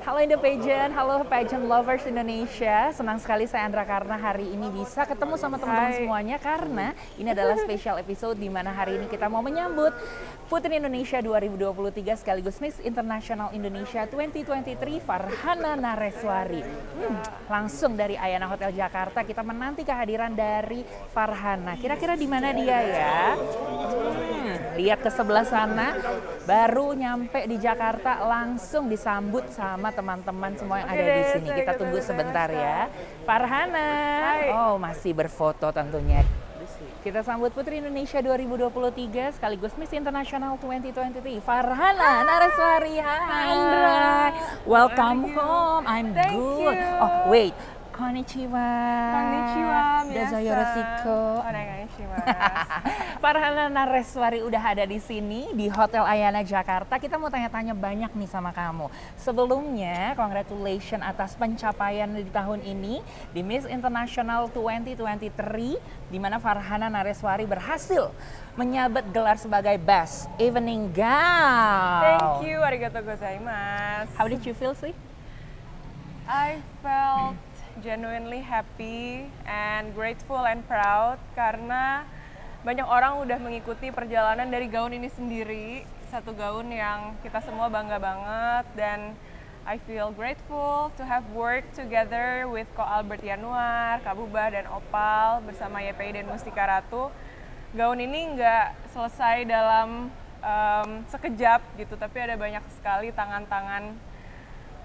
Halo Indo Pageant, halo pageant lovers Indonesia. Senang sekali saya Andra karena hari ini bisa ketemu sama teman-teman semuanya karena ini adalah special episode di mana hari ini kita mau menyambut Putri Indonesia 2023 sekaligus Miss International Indonesia 2023 Farhana Nareswari. Langsung dari Ayana Hotel Jakarta kita menanti kehadiran dari Farhana. Kira-kira di mana dia ya? Lihat ke sebelah sana, baru nyampe di Jakarta langsung disambut sama teman-teman semua yang ada di sini. Kita tunggu sebentar ya. Farhana, oh masih berfoto tentunya. Kita sambut Putri Indonesia 2023 sekaligus Miss International 2023 Farhana Nareswari. Hai, welcome home. I'm good. Oh wait. Konnichiwa. Konnichiwa, Dozo yoroshiku. Farhana Nareswari udah ada di sini di Hotel Ayana Jakarta. Kita mau tanya-tanya banyak nih sama kamu. Sebelumnya, congratulations atas pencapaian di tahun ini di Miss International 2023 di mana Farhana Nareswari berhasil menyabet gelar sebagai Best Evening Gown. Thank you, arigatou gozaimasu. How did you feel sih? I felt genuinely happy and grateful and proud karena banyak orang udah mengikuti perjalanan dari gaun ini sendiri, satu gaun yang kita semua bangga banget, dan I feel grateful to have worked together with Ko Albert Yanuar, Kak Bubah dan Opal bersama YPI dan Mustika Ratu. Gaun ini nggak selesai dalam sekejap gitu, tapi ada banyak sekali tangan-tangan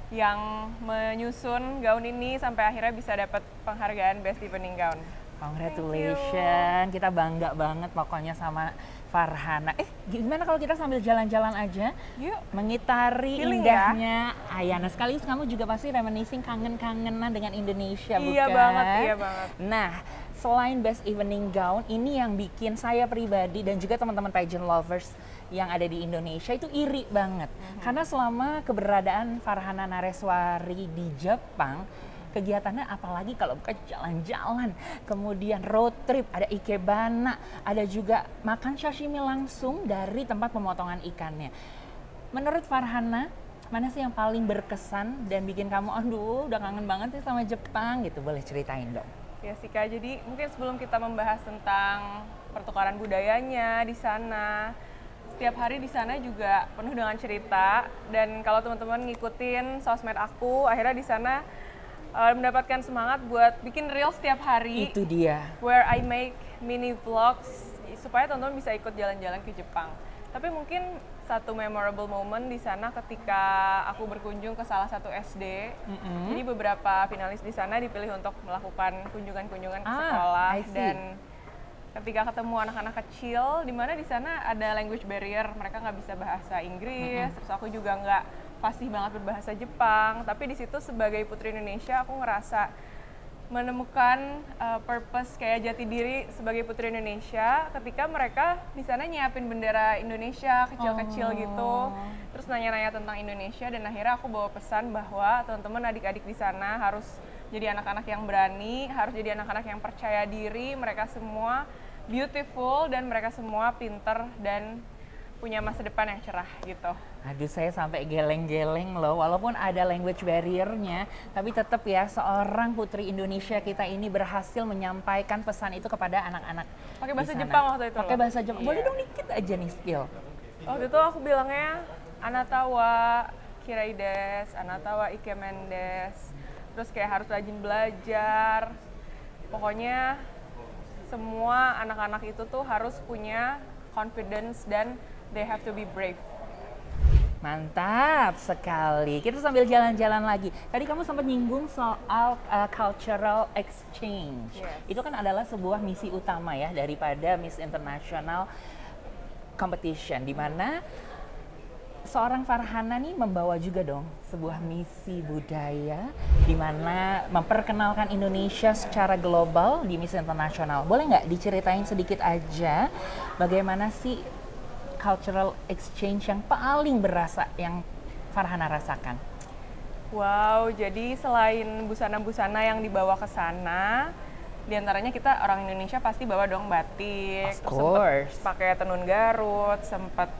yang menyusun gaun ini sampai akhirnya bisa dapat penghargaan Best Evening Gown. Congratulations, kita bangga banget pokoknya sama Farhana. Gimana kalau kita sambil jalan-jalan aja? Yuk. Mengitari Feeling indahnya Ayana. Sekaligus kamu juga pasti reminiscing kangen-kangenan dengan Indonesia, bukan? Iya banget, iya banget. Nah, selain Best Evening Gown, ini yang bikin saya pribadi dan juga teman-teman pageant lovers yang ada di Indonesia itu iri banget. Karena selama keberadaan Farhana Nareswari di Jepang, kegiatannya apalagi kalau bukan jalan-jalan, kemudian road trip, ada ikebana, ada juga makan sashimi langsung dari tempat pemotongan ikannya. Menurut Farhana, mana sih yang paling berkesan dan bikin kamu, aduh udah kangen banget sih sama Jepang gitu, boleh ceritain dong? Ya sih Kak, jadi mungkin sebelum kita membahas tentang pertukaran budayanya di sana, setiap hari di sana juga penuh dengan cerita, dan kalau teman-teman ngikutin sosmed aku, akhirnya di sana mendapatkan semangat buat bikin reel setiap hari. Itu dia. Where I make mini vlogs supaya teman-teman bisa ikut jalan-jalan ke Jepang. Tapi mungkin satu memorable moment di sana ketika aku berkunjung ke salah satu SD. Jadi beberapa finalis di sana dipilih untuk melakukan kunjungan-kunjungan ke sekolah, dan ketika ketemu anak-anak kecil, di mana di sana ada language barrier, mereka nggak bisa bahasa Inggris, terus aku juga nggak fasih banget berbahasa Jepang, tapi di situ sebagai Putri Indonesia aku ngerasa menemukan purpose kayak jati diri sebagai Putri Indonesia ketika mereka di sana nyiapin bendera Indonesia kecil-kecil gitu, terus nanya-nanya tentang Indonesia, dan akhirnya aku bawa pesan bahwa teman-teman adik-adik di sana harus jadi anak-anak yang berani, harus jadi anak-anak yang percaya diri, mereka semua beautiful dan mereka semua pinter dan punya masa depan yang cerah gitu. Aduh, saya sampai geleng-geleng loh, walaupun ada language barrier-nya, tapi tetap ya seorang Putri Indonesia kita ini berhasil menyampaikan pesan itu kepada anak-anak. Pakai bahasa Jepang waktu itu. Pakai bahasa Jepang. Boleh dong dikit aja nih skill. Waktu itu aku bilangnya anata wa kirai desu, anata wa ikemen desu. Terus kayak harus rajin belajar. Pokoknya semua anak-anak itu tuh harus punya confidence dan they have to be brave. Mantap sekali. Kita sambil jalan-jalan lagi. Tadi kamu sempat nyinggung soal cultural exchange. Yes. Itu kan adalah sebuah misi utama ya daripada Miss International Competition, di mana seorang Farhana nih membawa juga dong sebuah misi budaya di mana memperkenalkan Indonesia secara global di Miss International. Boleh nggak diceritain sedikit aja bagaimana sih cultural exchange yang paling berasa yang Farhana rasakan? Wow, jadi selain busana-busana yang dibawa ke sana, diantaranya kita orang Indonesia pasti bawa dong batik, Of course. pakai tenun Garut, sempat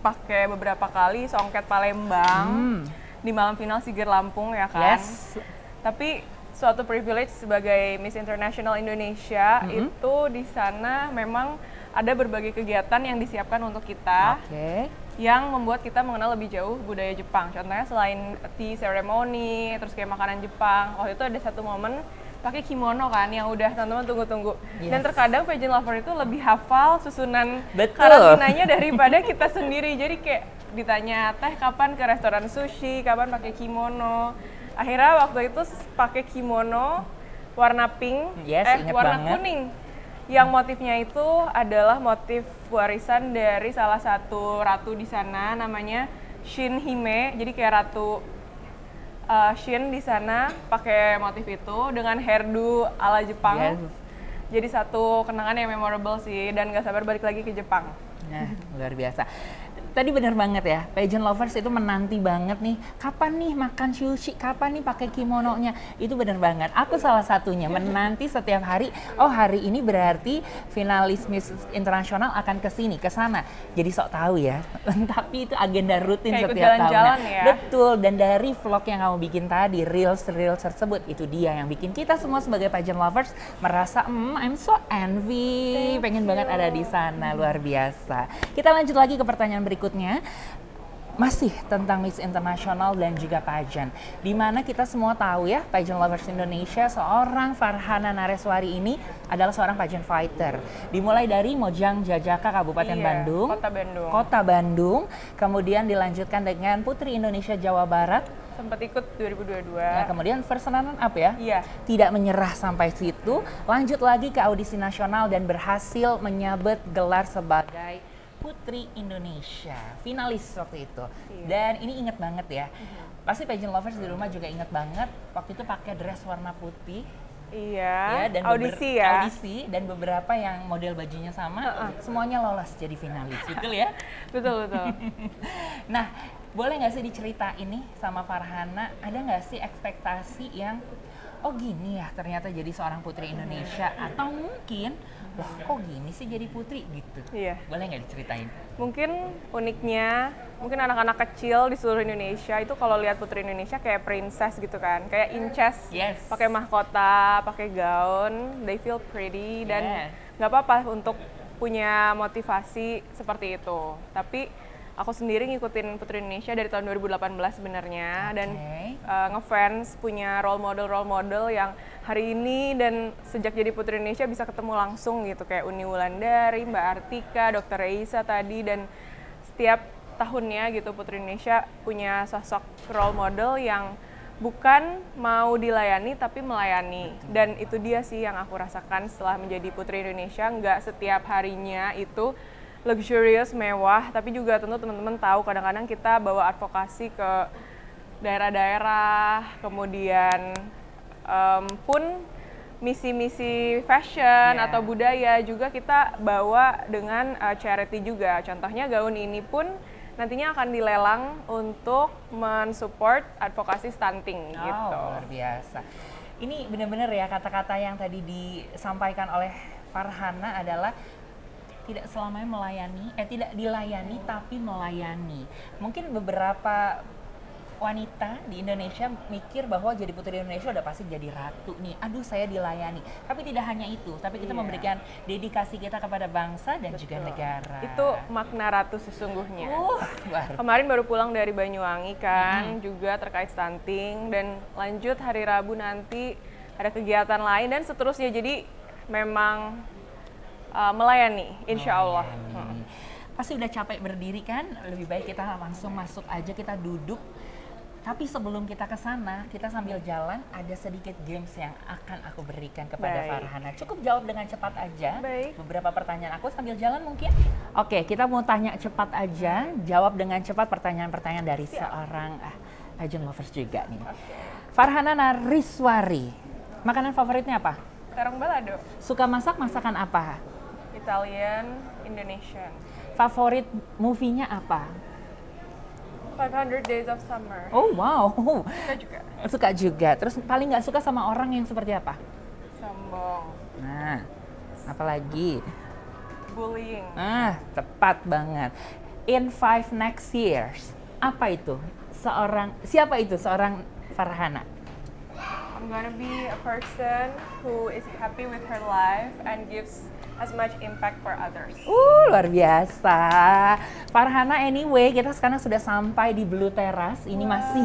pakai beberapa kali songket Palembang. di malam final SEA Games Lampung ya kan. Yes. Tapi suatu privilege sebagai Miss International Indonesia itu di sana memang ada berbagai kegiatan yang disiapkan untuk kita yang membuat kita mengenal lebih jauh budaya Jepang. Contohnya selain tea ceremony, terus kayak makanan Jepang, waktu itu ada satu momen pakai kimono kan yang udah teman-teman tunggu-tunggu. Dan terkadang pageant lover itu lebih hafal susunan karantinanya daripada kita sendiri. Jadi kayak ditanya teh kapan ke restoran sushi, kapan pakai kimono. Akhirnya waktu itu pakai kimono warna pink, warna kuning. Yang motifnya itu adalah motif warisan dari salah satu ratu di sana, namanya Shin Hime. Jadi kayak ratu Shin di sana pakai motif itu dengan hairdo ala Jepang. Jadi satu kenangan yang memorable sih, dan gak sabar balik lagi ke Jepang. Nah, luar biasa. Tadi bener banget ya, pageant lovers itu menanti banget nih, kapan nih makan sushi, kapan nih pakai kimononya. Itu bener banget, aku salah satunya menanti setiap hari, oh hari ini berarti finalis Miss Internasional akan kesini, kesana. Jadi sok tahu ya, tapi itu agenda rutin kayak setiap tahun. Ya? Betul, dan dari vlog yang kamu bikin tadi, reels tersebut, itu dia yang bikin kita semua sebagai pageant lovers merasa, I'm so envy, pengen banget ada di sana, luar biasa. Kita lanjut lagi ke pertanyaan berikutnya. Masih tentang Miss Internasional dan juga pageant, di mana kita semua tahu ya, pageant lovers Indonesia, seorang Farhana Nareswari ini adalah seorang pageant fighter. Dimulai dari Mojang Jajaka, Kabupaten Bandung, Kota Bandung, kemudian dilanjutkan dengan Putri Indonesia Jawa Barat. Sempat ikut 2022. Nah, kemudian first runner up ya. Iya. Tidak menyerah sampai situ, lanjut lagi ke audisi nasional dan berhasil menyabet gelar sebagai Putri Indonesia, finalis waktu itu. Dan ini inget banget ya. Pasti pageant lovers di rumah juga inget banget waktu itu pakai dress warna putih. Iya. Dan audisi ya. Audisi, dan beberapa yang model bajunya sama, semuanya lolos jadi finalis, betul ya? Betul. Nah, boleh nggak sih diceritain nih sama Farhana, ada nggak sih ekspektasi yang oh gini ya ternyata jadi seorang putri Indonesia, atau mungkin loh kok gini sih jadi putri gitu? Iya. Boleh nggak diceritain? Mungkin uniknya, mungkin anak-anak kecil di seluruh Indonesia itu kalau lihat putri Indonesia kayak princess gitu kan, kayak incest, pakai mahkota, pakai gaun, they feel pretty, dan nggak apa-apa untuk punya motivasi seperti itu. Tapi aku sendiri ngikutin Putri Indonesia dari tahun 2018 sebenarnya, dan ngefans punya role model yang hari ini dan sejak jadi Putri Indonesia bisa ketemu langsung gitu, kayak Uni Wulandari, Mbak Artika, Dr. Reisa tadi, dan setiap tahunnya gitu Putri Indonesia punya sosok role model yang bukan mau dilayani tapi melayani. Dan itu dia sih yang aku rasakan setelah menjadi Putri Indonesia, nggak setiap harinya itu luxurious, mewah, tapi juga tentu teman-teman tahu kadang-kadang kita bawa advokasi ke daerah-daerah, kemudian pun misi-misi fashion atau budaya juga kita bawa dengan charity juga. Contohnya gaun ini pun nantinya akan dilelang untuk mensupport advokasi stunting gitu. Luar biasa. Ini benar-benar ya kata-kata yang tadi disampaikan oleh Farhana adalah tidak selamanya melayani, tidak dilayani tapi melayani. Mungkin beberapa wanita di Indonesia mikir bahwa jadi Putri Indonesia udah pasti jadi ratu nih, aduh saya dilayani. Tapi tidak hanya itu, tapi kita memberikan dedikasi kita kepada bangsa dan juga negara. Itu makna ratu sesungguhnya. Kemarin baru pulang dari Banyuwangi kan, juga terkait stunting, dan lanjut hari Rabu nanti ada kegiatan lain dan seterusnya. Jadi memang melayani, insya Allah. Pasti udah capek berdiri kan, lebih baik kita langsung masuk aja, kita duduk. Tapi sebelum kita ke sana, kita sambil jalan, ada sedikit games yang akan aku berikan kepada Farhana. Cukup jawab dengan cepat aja. Beberapa pertanyaan aku sambil jalan mungkin. Oke, kita mau tanya cepat aja, jawab dengan cepat pertanyaan-pertanyaan dari seorang pageant lovers juga nih. Farhana Nareswari, makanan favoritnya apa? Terong balado. Suka masak masakan apa? Italian, Indonesian. Favorit movie-nya apa? 500 Days of Summer. Oh wow. Suka juga. Suka juga. Terus paling nggak suka sama orang yang seperti apa? Sombong. Nah, apalagi? Bullying. Tepat banget. In 5 next years, apa itu siapa itu seorang Farhana? I'm gonna be a person who is happy with her life and gives as much impact for others. Luar biasa. Farhana, anyway, kita sekarang sudah sampai di Blue Terrace. Ini masih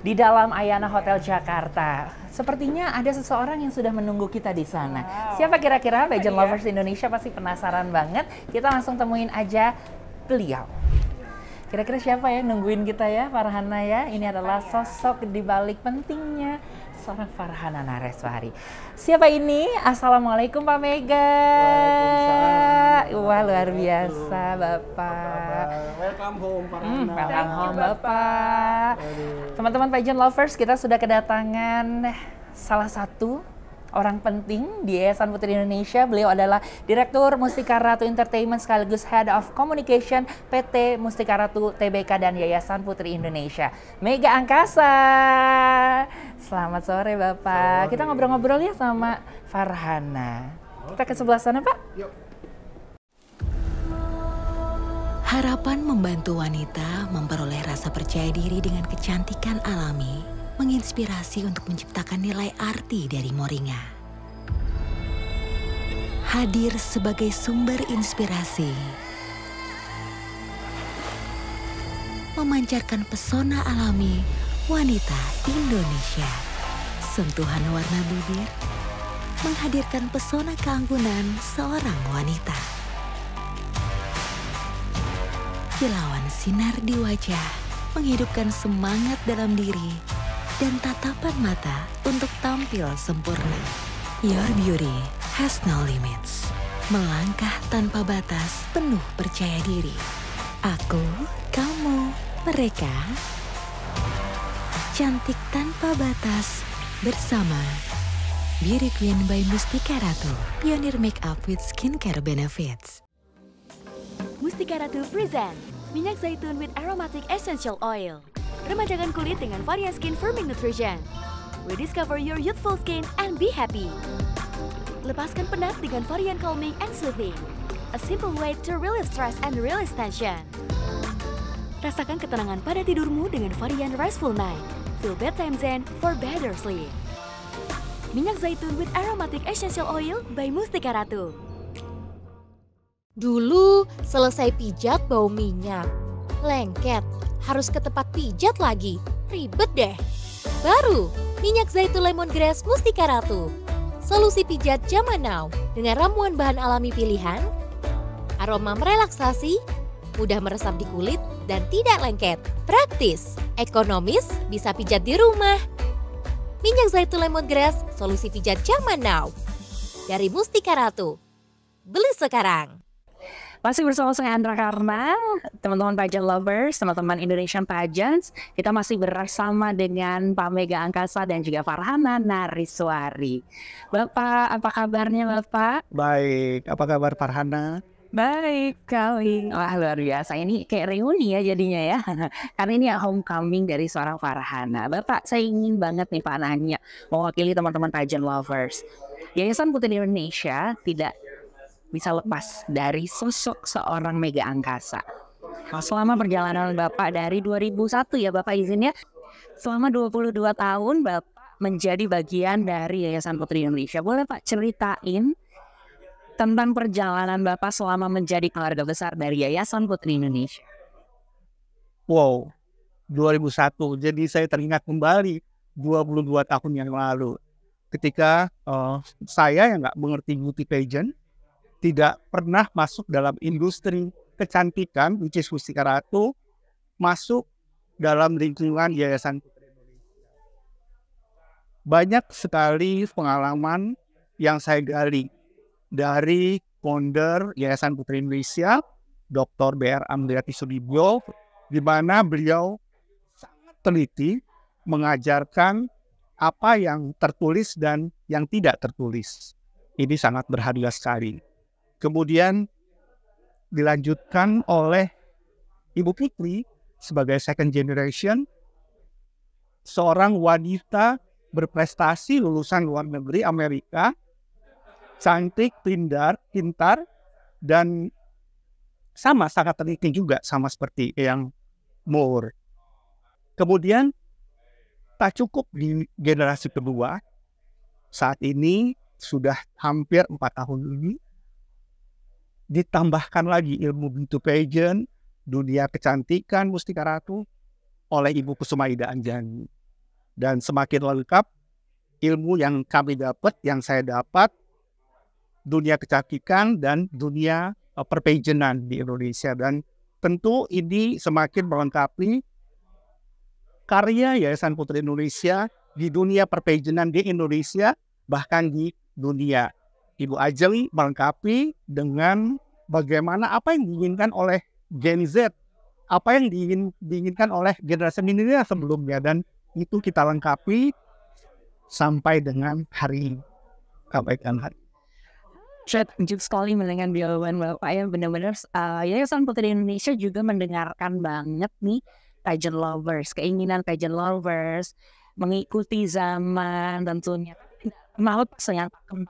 di dalam Ayana Hotel Jakarta. Sepertinya ada seseorang yang sudah menunggu kita di sana. Siapa kira-kira? Pageant Lovers Indonesia pasti penasaran banget. Kita langsung temuin aja beliau. Kira-kira siapa ya nungguin kita ya, Farhana ya? Ini adalah sosok di balik pentingnya seorang Farhana Nareswari. Siapa ini? Assalamualaikum Pak Mega. Waalaikumsalam. Wah, luar biasa Bapak. Welcome home Farhana. Welcome home Bapak. Teman-teman Pageant Lovers, kita sudah kedatangan salah satu orang penting di Yayasan Putri Indonesia. Beliau adalah Direktur Mustika Ratu Entertainment sekaligus Head of Communication PT Mustika Ratu Tbk dan Yayasan Putri Indonesia, Mega Angkasa. Selamat sore Bapak. Kita ngobrol-ngobrol ya sama Farhana. Kita ke sebelah sana Pak. Yuk. Harapan membantu wanita memperoleh rasa percaya diri dengan kecantikan alami menginspirasi untuk menciptakan nilai arti dari Moringa. Hadir sebagai sumber inspirasi, memancarkan pesona alami wanita Indonesia. Sentuhan warna bibir, menghadirkan pesona keanggunan seorang wanita. Kilauan sinar di wajah, menghidupkan semangat dalam diri dan tatapan mata untuk tampil sempurna. Your beauty has no limits. Melangkah tanpa batas, penuh percaya diri. Aku, kamu, mereka. Cantik tanpa batas bersama Beauty Queen by Mustika Ratu, pionir makeup with skincare benefits. Mustika Ratu present minyak zaitun with aromatic essential oil. Remajakan kulit dengan varian skin firming nutrition. Rediscover your youthful skin and be happy. Lepaskan penat dengan varian calming and soothing. A simple way to relieve stress and release tension. Rasakan ketenangan pada tidurmu dengan varian Restful Night. Feel bedtime zen for better sleep. Minyak zaitun with aromatic essential oil by Mustika Ratu. Dulu selesai pijat bau minyak, lengket, harus ke tempat pijat lagi, ribet deh. Baru, minyak zaitun lemongrass Mustika Ratu. Solusi pijat zaman now dengan ramuan bahan alami pilihan, aroma merelaksasi, mudah meresap di kulit dan tidak lengket. Praktis, ekonomis, bisa pijat di rumah. Minyak zaitun lemongrass, solusi pijat zaman now. Dari Mustika Ratu. Beli sekarang. Masih bersama saya Andra Karna, teman-teman Pageant Lovers, teman-teman Indonesian Pageants. Kita masih bersama dengan Pak Mega Angkasa dan juga Farhana Nareswari. Bapak, apa kabarnya Bapak? Baik, apa kabar Farhana? Baik kali. Wah, luar biasa. Ini kayak reuni ya jadinya ya. Karena ini homecoming dari seorang Farhana. Bapak, saya ingin banget nih Pak nanya, mewakili teman-teman Pageant Lovers. Yayasan Putri Indonesia tidak bisa lepas dari sosok seorang Mega Angkasa. Selama perjalanan Bapak dari 2001 ya Bapak izinnya, selama 22 tahun Bapak menjadi bagian dari Yayasan Putri Indonesia. Boleh Pak ceritain tentang perjalanan Bapak selama menjadi keluarga besar dari Yayasan Putri Indonesia? Wow, 2001. Jadi saya teringat kembali 22 tahun yang lalu. Ketika saya yang nggak mengerti beauty pageant, tidak pernah masuk dalam industri kecantikan, which is Mustika Ratu, masuk dalam lingkungan Yayasan Putri Indonesia. Banyak sekali pengalaman yang saya gali dari founder Yayasan Putri Indonesia, Dr. B.R. Amriati Sudibyo, di mana beliau sangat teliti mengajarkan apa yang tertulis dan yang tidak tertulis. Ini sangat berharga sekali. Kemudian dilanjutkan oleh Ibu Putri sebagai second generation, seorang wanita berprestasi lulusan luar negeri Amerika, cantik, pintar, dan sama sangat teliti juga sama seperti Eyang Moore. Kemudian tak cukup di generasi kedua, saat ini sudah hampir 4 tahun ini, ditambahkan lagi ilmu beauty pageant, dunia kecantikan Mustika Ratu oleh Ibu Kusuma Ida Anjani. Dan semakin lengkap ilmu yang kami dapat, yang saya dapat, dunia kecantikan dan dunia perpageantan di Indonesia. Dan tentu ini semakin melengkapi karya Yayasan Putri Indonesia di dunia perpageantan di Indonesia, bahkan di dunia. Ibu Ajeng melengkapi dengan bagaimana apa yang diinginkan oleh Gen Z, apa yang diinginkan oleh generasi milenial sebelumnya, dan itu kita lengkapi sampai dengan hari ini. Kebaikan hari. Saya takjub sekali mendengar jawaban Bapak ya, benar-benar Yayasan Putri Indonesia juga mendengarkan banget nih pageant lovers, keinginan pageant lovers, mengikuti zaman tentunya. Mau sayang pakem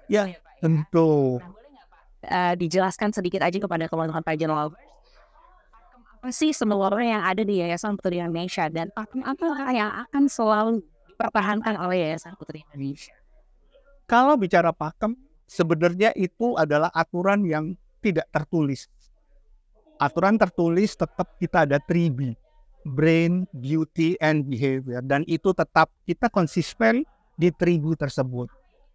Ya, tentu. Dijelaskan sedikit aja kepada teman-teman pageant lovers, apa sih sebenarnya yang ada di Yayasan Putri Indonesia dan pakem apa yang akan selalu dipertahankan oleh Yayasan Putri Indonesia? Kalau bicara pakem, sebenarnya itu adalah aturan yang tidak tertulis. Aturan tertulis tetap kita ada 3B, brain, beauty, and behavior. Dan itu tetap kita konsisten di 3B tersebut.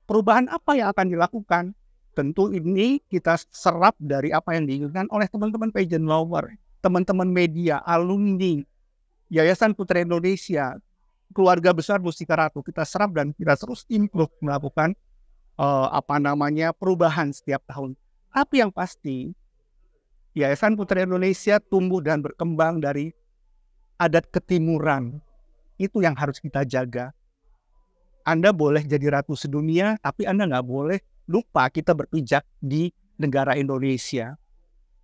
Perubahan apa yang akan dilakukan? Tentu ini kita serap dari apa yang diinginkan oleh teman-teman pageant lover, teman-teman media, alumni, Yayasan Putri Indonesia, keluarga besar Mustika Ratu. Kita serap dan kita terus improve melakukan perubahan setiap tahun. Tapi yang pasti, Yayasan Putri Indonesia tumbuh dan berkembang dari adat ketimuran. Itu yang harus kita jaga. Anda boleh jadi ratu sedunia, tapi Anda nggak boleh lupa kita berpijak di negara Indonesia.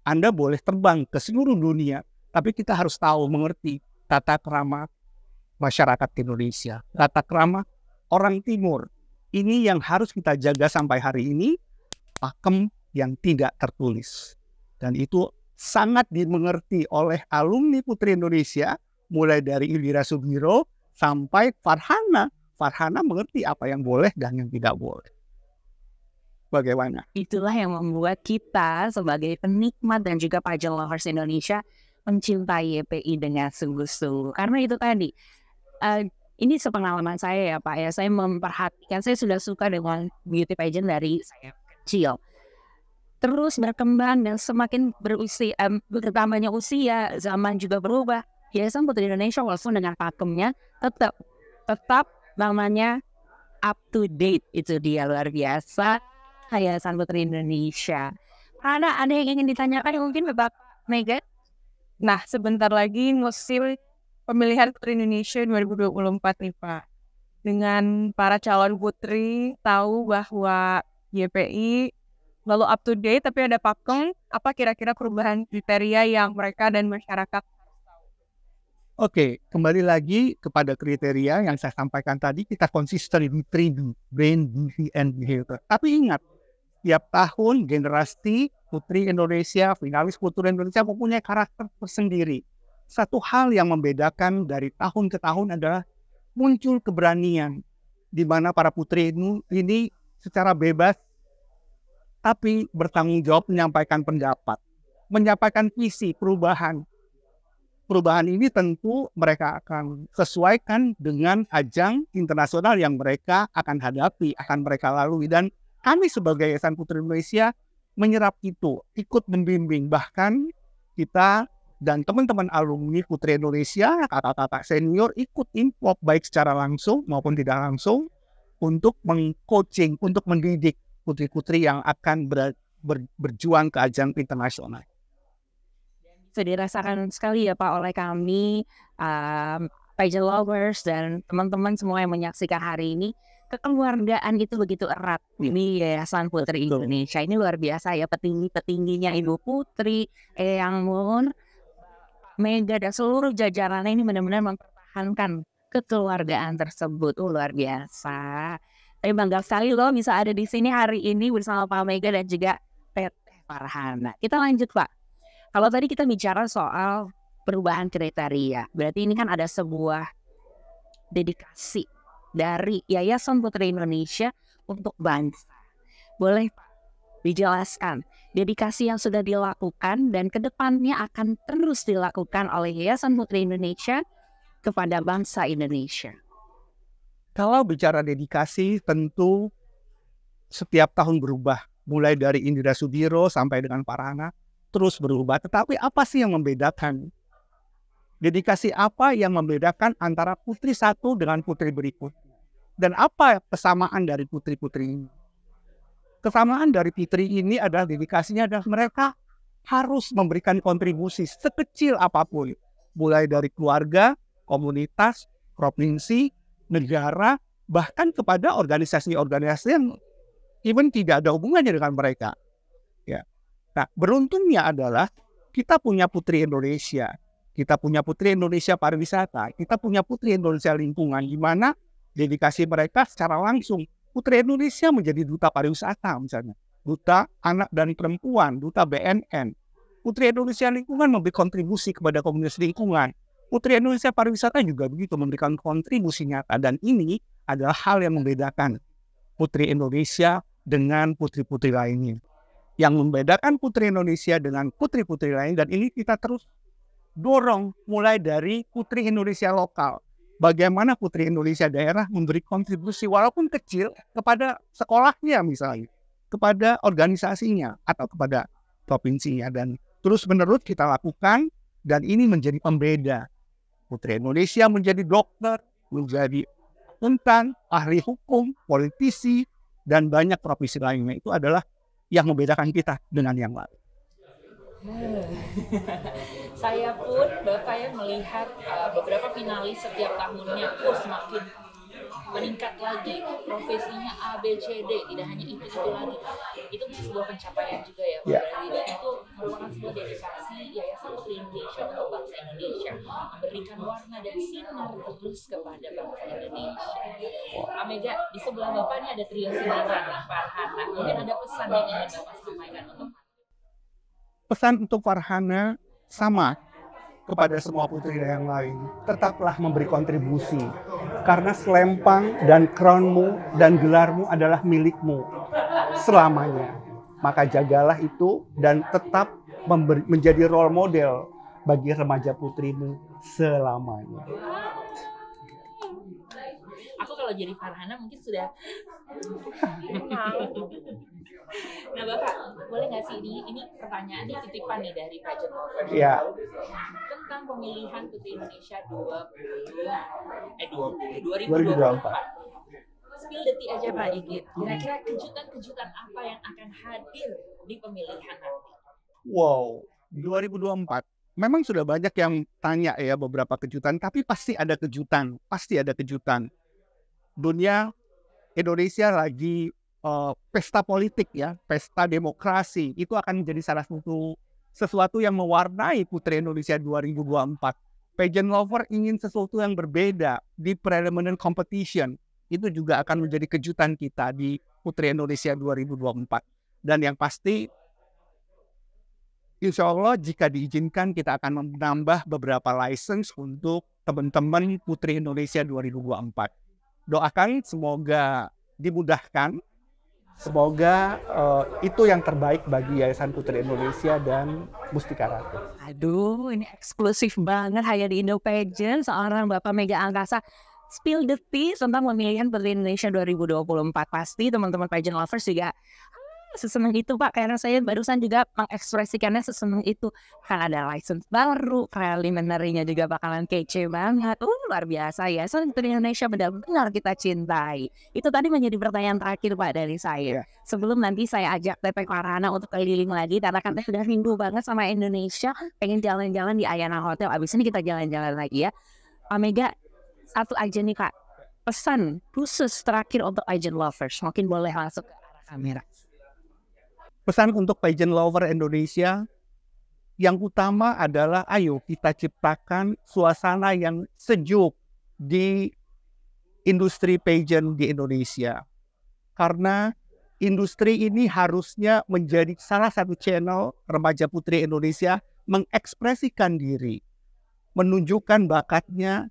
Anda boleh terbang ke seluruh dunia, tapi kita harus tahu, mengerti tata krama masyarakat Indonesia, tata krama orang Timur. Ini yang harus kita jaga sampai hari ini, pakem yang tidak tertulis. Dan itu sangat dimengerti oleh alumni Putri Indonesia, mulai dari Indira Sugiro sampai Farhana. Farhana mengerti apa yang boleh dan yang tidak boleh. Bagaimana? Itulah yang membuat kita sebagai penikmat dan juga pageant lovers Indonesia mencintai YPI dengan sungguh-sungguh. Karena itu tadi, ini sepengalaman saya ya Pak ya, saya memperhatikan, saya sudah suka dengan beauty pageant dari saya kecil. Terus berkembang dan semakin bertambahnya usia, zaman juga berubah. Yayasan Putri Indonesia walaupun dengan pakemnya tetap namanya up to date. Itu dia, luar biasa Yayasan Putri Indonesia. Ada yang ingin ditanyakan mungkin ke Bapak Mega? Nah, sebentar lagi musim pemilihan Putri Indonesia 2024 nih Pak. Dengan para calon putri tahu bahwa YPI lalu up to date tapi ada pakem, apa kira-kira perubahan kriteria yang mereka dan masyarakat? Oke, kembali lagi kepada kriteria yang saya sampaikan tadi, kita konsisten di 3D, brain, beauty, and behavior. Tapi ingat, tiap tahun generasi Putri Indonesia, finalis Putri Indonesia mempunyai karakter tersendiri. Satu hal yang membedakan dari tahun ke tahun adalah muncul keberanian, di mana para putri ini secara bebas tapi bertanggung jawab menyampaikan pendapat, menyampaikan visi perubahan. Perubahan ini tentu mereka akan sesuaikan dengan ajang internasional yang mereka akan hadapi, akan mereka lalui. Dan kami sebagai Yayasan Putri Indonesia menyerap itu, ikut membimbing. Bahkan kita dan teman-teman alumni Putri Indonesia, kakak-kakak senior ikut involve baik secara langsung maupun tidak langsung untuk meng-coaching, untuk mendidik putri-putri yang akan berjuang ke ajang internasional. Bisa dirasakan sekali ya Pak oleh kami, pageant lovers dan teman-teman semua yang menyaksikan hari ini. Kekeluargaan itu begitu erat di Yayasan Putri Indonesia. Ini luar biasa ya, petinggi-petingginya Ibu Putri, Eyang Mun, Mega dan seluruh jajarannya ini benar-benar mempertahankan kekeluargaan tersebut. Luar biasa. Saya bangga sekali loh bisa ada di sini hari ini bersama Pak Mega dan juga Teteh Farhana. Kita lanjut Pak. Kalau tadi kita bicara soal perubahan kriteria. Berarti ini kan ada sebuah dedikasi dari Yayasan Putri Indonesia untuk bangsa. Boleh Pak dijelaskan dedikasi yang sudah dilakukan dan kedepannya akan terus dilakukan oleh Yayasan Putri Indonesia kepada bangsa Indonesia? Kalau bicara dedikasi, tentu setiap tahun berubah. Mulai dari Indira Sudiro sampai dengan Farhana terus berubah. Tetapi apa sih yang membedakan? Dedikasi apa yang membedakan antara putri satu dengan putri berikut? Dan apa kesamaan dari putri-putri ini? Kesamaan dari putri ini adalah dedikasinya adalah mereka harus memberikan kontribusi sekecil apapun. Mulai dari keluarga, komunitas, provinsi, negara, bahkan kepada organisasi-organisasi yang even tidak ada hubungannya dengan mereka. Ya. Nah, beruntungnya adalah kita punya Putri Indonesia. Kita punya Putri Indonesia Pariwisata, kita punya Putri Indonesia Lingkungan, di mana dedikasi mereka secara langsung. Putri Indonesia menjadi duta pariwisata misalnya, duta anak dan perempuan, duta BNN. Putri Indonesia Lingkungan memberi kontribusi kepada komunitas lingkungan. Putri Indonesia Pariwisata juga begitu, memberikan kontribusi nyata. Dan ini adalah hal yang membedakan Putri Indonesia dengan putri-putri lainnya. Yang membedakan Putri Indonesia dengan putri-putri lain, dan ini kita terus dorong mulai dari Putri Indonesia lokal. Bagaimana Putri Indonesia daerah memberi kontribusi walaupun kecil kepada sekolahnya misalnya, kepada organisasinya atau kepada provinsinya, dan terus menerus kita lakukan, dan ini menjadi pembeda. Putri Indonesia menjadi dokter, menjadi akuntan, ahli hukum, politisi, dan banyak profesi lainnya. Itu adalah yang membedakan kita dengan yang lain. Saya pun Bapak ya melihat beberapa finalis setiap tahunnya semakin meningkat lagi, profesinya A, B, C, D, tidak hanya itu lagi. Itu sebuah pencapaian juga ya Pak Berarti, dan itu merupakan sebuah dedikasi Yayasan Putri Indonesia untuk bangsa Indonesia, memberikan warna dan sinar terus kepada bangsa Indonesia. Pak Mega, di sebelah Bapak ini ada trio sinaran nih, Farhana. Mungkin ada pesan yang ingin Bapak sampaikan untuk Pesan untuk Farhana sama kepada semua putri yang lain. Tetaplah memberi kontribusi. Karena selempang dan crownmu dan gelarmu adalah milikmu selamanya. Maka jagalah itu dan tetap menjadi role model bagi remaja putrimu selamanya. Aku kalau jadi Farhana mungkin sudah. Nah Bapak, boleh nggak sih ini pertanyaan nih titipan nih dari Pageant Lovers tentang pemilihan Putri Indonesia 2024. Spill the tea aja Pak Igit. Kira-kira kejutan-kejutan apa yang akan hadir di pemilihan nanti? Wow, 2024. Memang sudah banyak yang tanya ya beberapa kejutan, tapi pasti ada kejutan. Dunia Indonesia lagi pesta politik ya, pesta demokrasi, itu akan menjadi salah satu sesuatu yang mewarnai Putri Indonesia 2024. Pageant lover ingin sesuatu yang berbeda di preliminary competition, itu juga akan menjadi kejutan kita di Putri Indonesia 2024. Dan yang pasti, insya Allah jika diizinkan kita akan menambah beberapa license untuk teman-teman Putri Indonesia 2024. Doakan semoga dimudahkan. Semoga itu yang terbaik bagi Yayasan Putri Indonesia dan Mustika Ratu. Aduh, ini eksklusif banget hanya di Indo Pageant. Seorang Bapak Mega Angkasa spill the tea tentang pemilihan Putri Indonesia 2024. Pasti teman-teman Pageant Lovers juga sesenang itu Pak, karena saya barusan juga mengekspresikannya sesenang itu. Kan ada license baru, preliminary-nya juga bakalan kece banget. Luar biasa ya, so Putri Indonesia benar-benar kita cintai. Itu tadi menjadi pertanyaan terakhir Pak dari saya. Sebelum nanti saya ajak TP Farhana untuk keliling lagi, karena kan saya sudah rindu banget sama Indonesia, pengen jalan-jalan di Ayana Hotel. Abis ini kita jalan-jalan lagi ya. Pak Mega, satu aja nih Kak, pesan khusus terakhir untuk Pageant Lovers. Mungkin boleh langsung ke arah kamera. Pesan untuk pageant lover Indonesia yang utama adalah ayo kita ciptakan suasana yang sejuk di industri pageant di Indonesia. Karena industri ini harusnya menjadi salah satu channel remaja putri Indonesia mengekspresikan diri, menunjukkan bakatnya,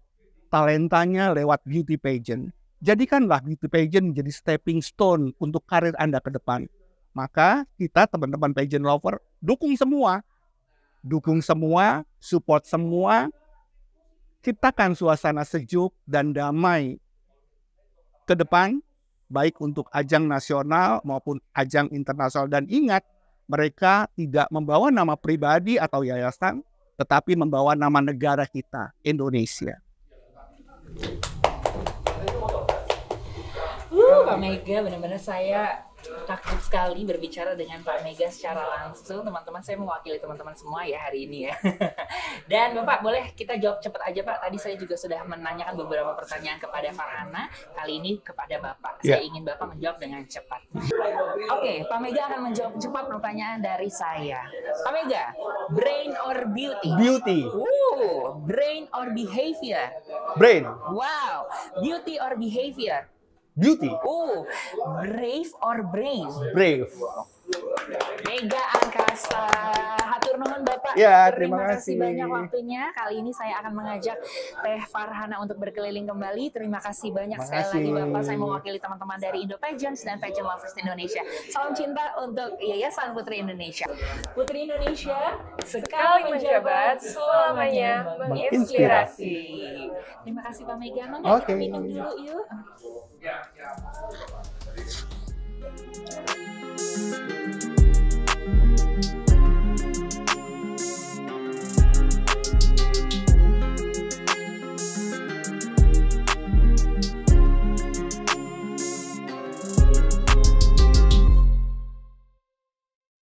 talentanya lewat beauty pageant. Jadikanlah beauty pageant menjadi stepping stone untuk karir Anda ke depan. Maka kita teman-teman pageant lover dukung semua, support semua, ciptakan suasana sejuk dan damai ke depan, baik untuk ajang nasional maupun ajang internasional. Dan ingat, mereka tidak membawa nama pribadi atau yayasan, tetapi membawa nama negara kita, Indonesia. Pak Mega, benar-benar saya takut sekali berbicara dengan Pak Mega secara langsung. Teman-teman, saya mewakili teman-teman semua ya hari ini ya. Dan Bapak, boleh kita jawab cepat aja Pak. Tadi saya juga sudah menanyakan beberapa pertanyaan kepada Farhana. Kali ini kepada Bapak. Saya ingin Bapak menjawab dengan cepat. Oke, Pak Mega akan menjawab cepat pertanyaan dari saya. Pak Mega, brain or beauty? Beauty. Brain or behavior? Brain. Wow, beauty or behavior? Beauty. Brave or brain? Brave. Mega Angkasa. Hatur nuhun Bapak. Ya, terima terima kasih kasih banyak waktunya. Kali ini saya akan mengajak Teh Farhana untuk berkeliling kembali. Terima kasih banyak sekali lagi Bapak. Saya mewakili teman-teman dari Indo Pageants dan Pageant Lovers Indonesia. Salam cinta untuk Yayasan Putri Indonesia. Putri Indonesia, sekali menjabat, selamanya menginspirasi. Terima kasih Pak Mega. Mangga kita minum dulu yuk.